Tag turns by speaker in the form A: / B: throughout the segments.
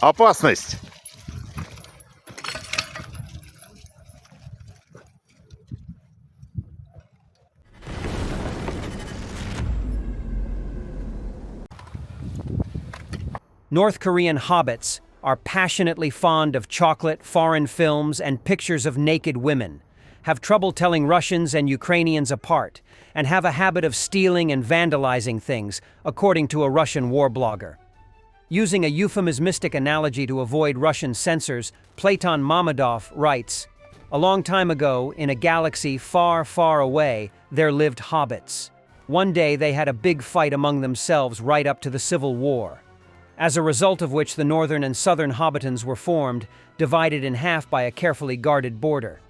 A: Опасность!
B: North Korean hobbits are passionately fond of chocolate, foreign films, and pictures of naked women, have trouble telling Russians and Ukrainians apart, and have a habit of stealing and vandalizing things, according to a Russian war blogger. Using a euphemistic analogy to avoid Russian censors, Platon Mammadov writes, "A long time ago, in a galaxy far, far away, there lived hobbits. One day they had a big fight among themselves right up to the Civil War. As a result of which the northern and southern Hobbitans were formed, divided in half by a carefully guarded border.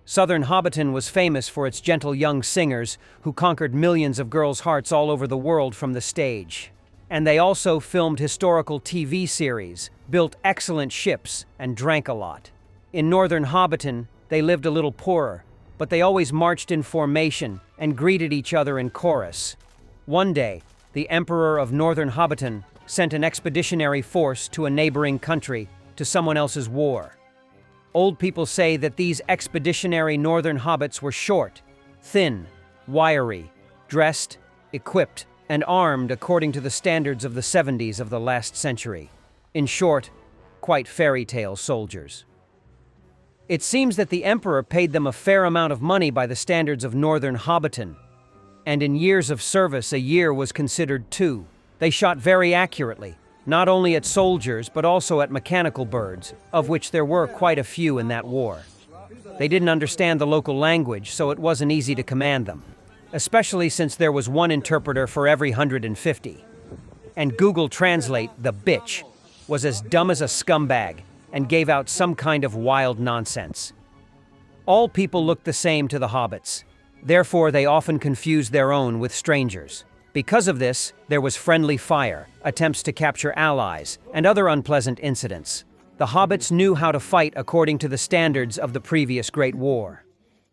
B: Southern Hobbiton was famous for its gentle young singers who conquered millions of girls' hearts all over the world from the stage. And they also filmed historical TV series, built excellent ships, and drank a lot. In Northern Hobbiton, they lived a little poorer, but they always marched in formation and greeted each other in chorus. One day, the Emperor of Northern Hobbiton sent an expeditionary force to a neighboring country to someone else's war. Old people say that these expeditionary northern hobbits were short, thin, wiry, dressed, equipped, and armed according to the standards of the 70s of the last century. In short, quite fairy tale soldiers. It seems that the emperor paid them a fair amount of money by the standards of Northern Hobbiton, and in years of service a year was considered 2. They shot very accurately, not only at soldiers but also at mechanical birds, of which there were quite a few in that war. They didn't understand the local language, so it wasn't easy to command them, especially since there was one interpreter for every 150. And Google Translate, the bitch, was as dumb as a scumbag and gave out some kind of wild nonsense. All people looked the same to the hobbits. Therefore, they often confused their own with strangers. Because of this, there was friendly fire, attempts to capture allies, and other unpleasant incidents. The hobbits knew how to fight according to the standards of the previous Great War.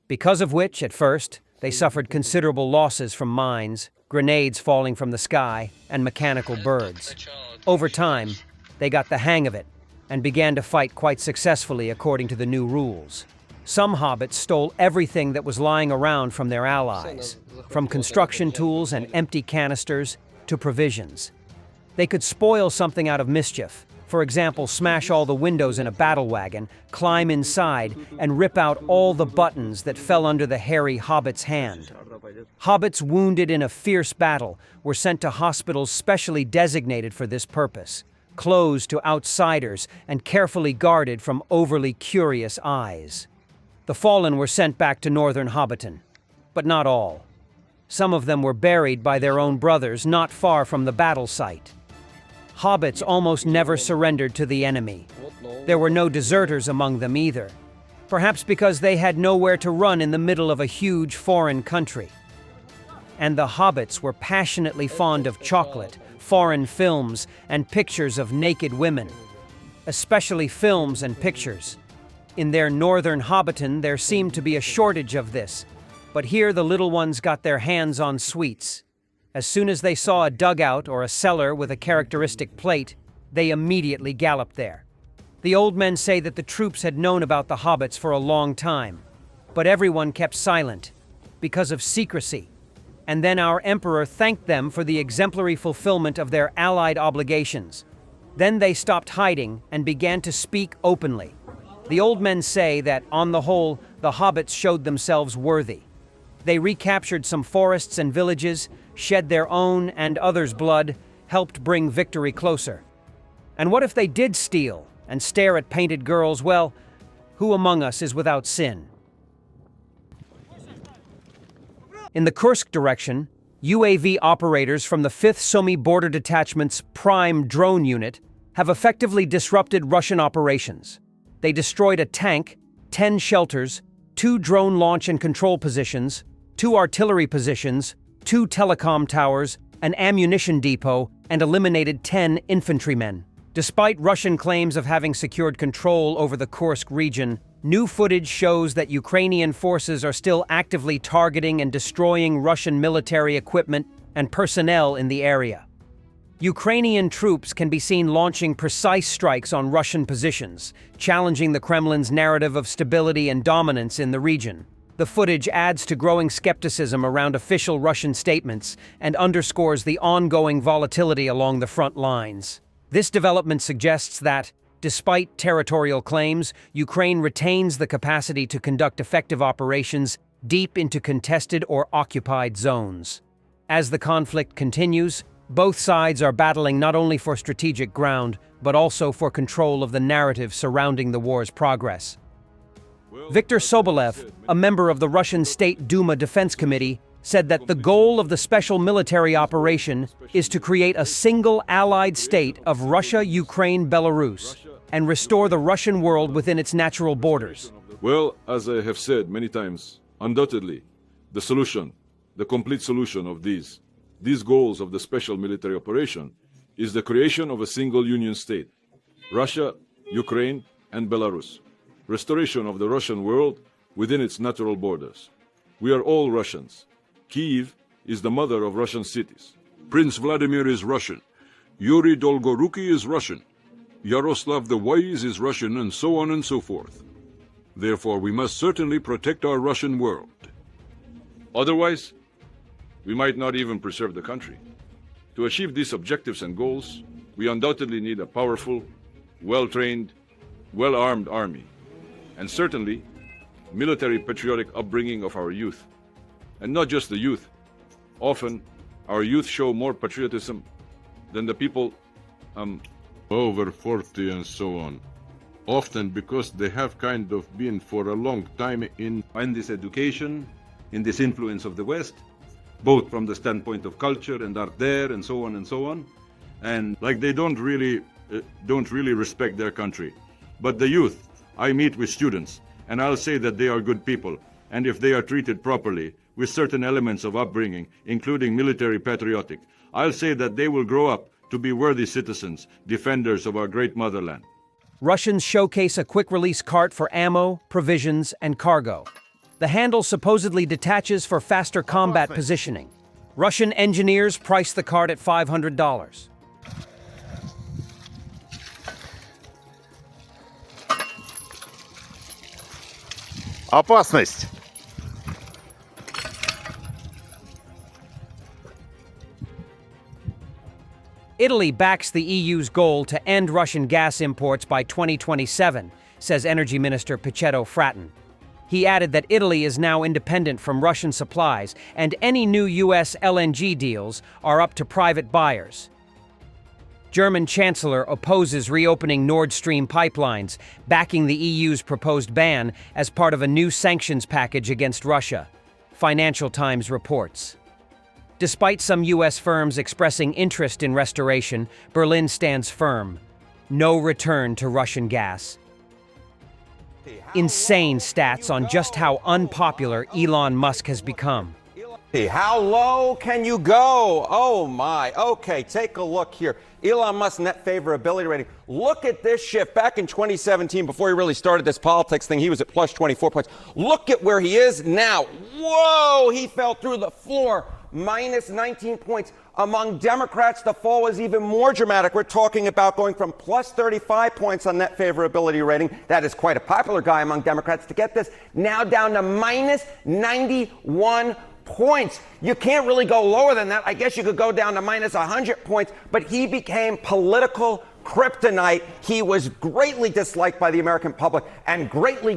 B: Because of which, at first, they suffered considerable losses from mines, grenades falling from the sky, and mechanical birds. Over time, they got the hang of it and began to fight quite successfully according to the new rules. Some hobbits stole everything that was lying around from their allies, from construction tools and empty canisters to provisions. They could spoil something out of mischief, for example, smash all the windows in a battle wagon, climb inside, and rip out all the buttons that fell under the hairy hobbit's hand. Hobbits wounded in a fierce battle were sent to hospitals specially designated for this purpose, closed to outsiders and carefully guarded from overly curious eyes. The fallen were sent back to Northern Hobbiton, but not all. Some of them were buried by their own brothers not far from the battle site. Hobbits almost never surrendered to the enemy. There were no deserters among them either, perhaps because they had nowhere to run in the middle of a huge foreign country. And the hobbits were passionately fond of chocolate, foreign films, and pictures of naked women, especially films and pictures. In their Northern Hobbiton, there seemed to be a shortage of this, but here the little ones got their hands on sweets. As soon as they saw a dugout or a cellar with a characteristic plate, they immediately galloped there. The old men say that the troops had known about the hobbits for a long time, but everyone kept silent because of secrecy. And then our emperor thanked them for the exemplary fulfillment of their allied obligations. Then they stopped hiding and began to speak openly. The old men say that, on the whole, the hobbits showed themselves worthy. They recaptured some forests and villages, shed their own and others' blood, helped bring victory closer. And what if they did steal and stare at painted girls? Well, who among us is without sin? In the Kursk direction, UAV operators from the 5th Sumy Border Detachment's Prime Drone Unit have effectively disrupted Russian operations. They destroyed a tank, 10 shelters, 2 drone launch and control positions, 2 artillery positions, 2 telecom towers, an ammunition depot, and eliminated 10 infantrymen. Despite Russian claims of having secured control over the Kursk region, new footage shows that Ukrainian forces are still actively targeting and destroying Russian military equipment and personnel in the area. Ukrainian troops can be seen launching precise strikes on Russian positions, challenging the Kremlin's narrative of stability and dominance in the region. The footage adds to growing skepticism around official Russian statements and underscores the ongoing volatility along the front lines. This development suggests that, despite territorial claims, Ukraine retains the capacity to conduct effective operations deep into contested or occupied zones. As the conflict continues, both sides are battling not only for strategic ground, but also for control of the narrative surrounding the war's progress. Viktor Sobolev, a member of the Russian State Duma Defense Committee, said that the goal of the special military operation is to create a single allied state of Russia, Ukraine, Belarus, and restore the Russian world within its natural borders.
A: Well, as I have said many times, undoubtedly, the solution, the complete solution of these goals of the special military operation is the creation of a single union state, Russia, Ukraine, and Belarus. Restoration of the Russian world within its natural borders. We are all Russians. Kyiv is the mother of Russian cities.
C: Prince Vladimir is Russian. Yuri Dolgoruki is Russian. Yaroslav the Wise is Russian, and so on and so forth. Therefore, we must certainly protect our Russian world.
A: Otherwise, we might not even preserve the country. To achieve these objectives and goals, we undoubtedly need a powerful, well-trained, well-armed army, and certainly military patriotic upbringing of our youth. And not just the youth. Often, our youth show more patriotism than the people
C: over 40 and so on. Often because they have kind of been for a long time in
D: this education, in this influence of the West, both from the standpoint of culture and art there and so on and so on.
C: And like they don't really respect their country. But the youth, I meet with students, and I'll say that they are good people. And if they are treated properly, with certain elements of upbringing, including military patriotic, I'll say that they will grow up to be worthy citizens, defenders of our great motherland.
B: Russians showcase a quick-release cart for ammo, provisions, and cargo. The handle supposedly detaches for faster combat positioning. Russian engineers price the cart at $500.
E: Опасность!
B: Italy backs the EU's goal to end Russian gas imports by 2027, says Energy Minister Pichetto Fratin. He added that Italy is now independent from Russian supplies, and any new U.S. LNG deals are up to private buyers. German Chancellor opposes reopening Nord Stream pipelines, backing the EU's proposed ban as part of a new sanctions package against Russia, Financial Times reports. Despite some U.S. firms expressing interest in restoration, Berlin stands firm. No return to Russian gas. Insane stats on just how unpopular Elon Musk has become.
F: How low can you go? Oh my. Okay, take a look here. Elon Musk's net favorability rating. Look at this shift. Back in 2017, before he really started this politics thing, he was at plus 24 points. Look at where he is now. Whoa, he fell through the floor. Minus 19 points. Among Democrats, the fall was even more dramatic. We're talking about going from plus 35 points on net favorability rating. That is quite a popular guy among Democrats to get this. Now down to minus 91 points. You can't really go lower than that. I guess you could go down to minus 100 points, but he became political kryptonite. He was greatly disliked by the American public and greatly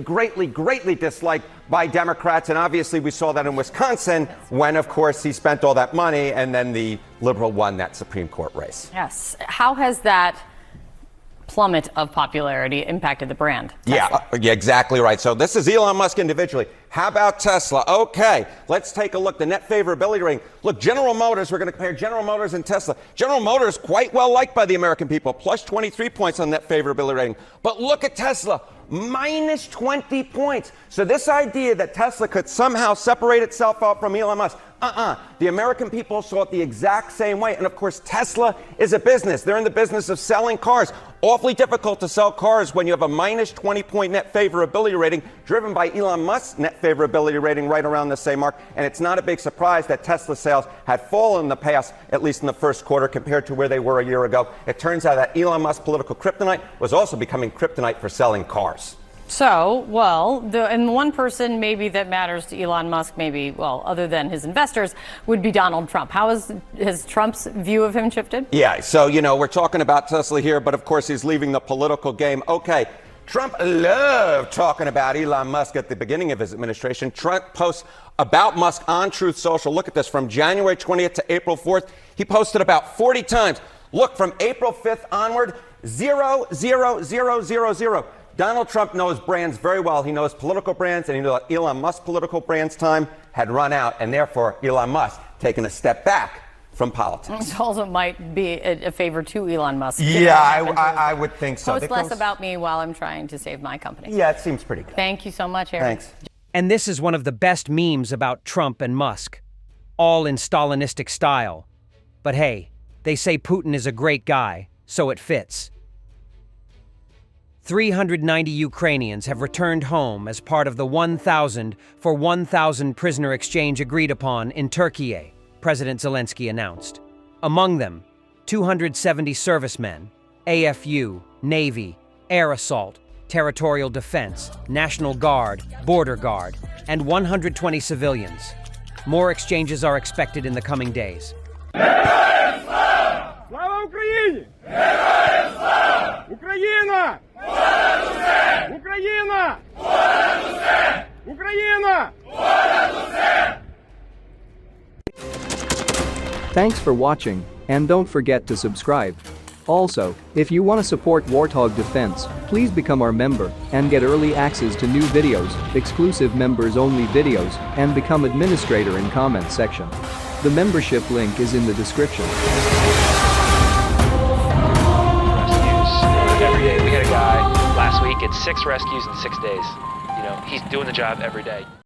F: disliked by Democrats. And obviously we saw that in Wisconsin when, of course, he spent all that money and then the liberal won that Supreme Court race.
G: Yes. How has that plummet of popularity impacted the brand?
F: Yeah, exactly right. So this is Elon Musk individually. How about Tesla? Okay, let's take a look. The net favorability rating. Look, General Motors, we're going to compare General Motors and Tesla. General Motors, quite well liked by the American people, plus 23 points on net favorability rating. But look at Tesla, minus 20 points. So this idea that Tesla could somehow separate itself out from Elon Musk, The American people saw it the exact same way. And of course, Tesla is a business. They're in the business of selling cars. Awfully difficult to sell cars when you have a minus 20-point net favorability rating driven by Elon Musk's net favorability rating right around the same mark. And it's not a big surprise that Tesla sales had fallen in the past, at least in the first quarter, compared to where they were a year ago. It turns out that Elon Musk's political kryptonite was also becoming kryptonite for selling cars.
G: So, well, and one person maybe that matters to Elon Musk, maybe, well, other than his investors, would be Donald Trump. How has Trump's view of him shifted?
F: Yeah, so, we're talking about Tesla here, but of course he's leaving the political game. Okay, Trump loved talking about Elon Musk at the beginning of his administration. Trump posts about Musk on Truth Social. Look at this, from January 20th to April 4th. He posted about 40 times. Look, from April 5th onward, 0, 0, 0, 0, 0. Donald Trump knows brands very well. He knows political brands, and he knows Elon Musk's political brands' time had run out, and therefore Elon Musk taking a step back from politics.
G: It also might be a favor to Elon Musk.
F: Yeah, I would think so.
G: Post less about me while I'm trying to save my company.
F: Yeah, it seems pretty good.
G: Thank you so much, Eric.
F: Thanks.
B: And this is one of the best memes about Trump and Musk, all in Stalinistic style. But hey, they say Putin is a great guy, so it fits. 390 Ukrainians have returned home as part of the 1,000 for 1,000 prisoner exchange agreed upon in Turkey, President Zelensky announced. Among them, 270 servicemen, AFU, Navy, Air Assault, Territorial Defense, National Guard, Border Guard, and 120 civilians. More exchanges are expected in the coming days.
E: Слава Україні! Героям слава! Україна! Понад усе! Україна! Понад усе! Україна! Понад усе!
H: Thanks for watching, and don't forget to subscribe. Also, if you want to support Warthog Defense, please become our member and get early access to new videos, exclusive members-only videos, and become administrator in comment section. The membership link is in the description.
I: Every day. We had a guy last week at 6 rescues in 6 days. He's doing the job every day.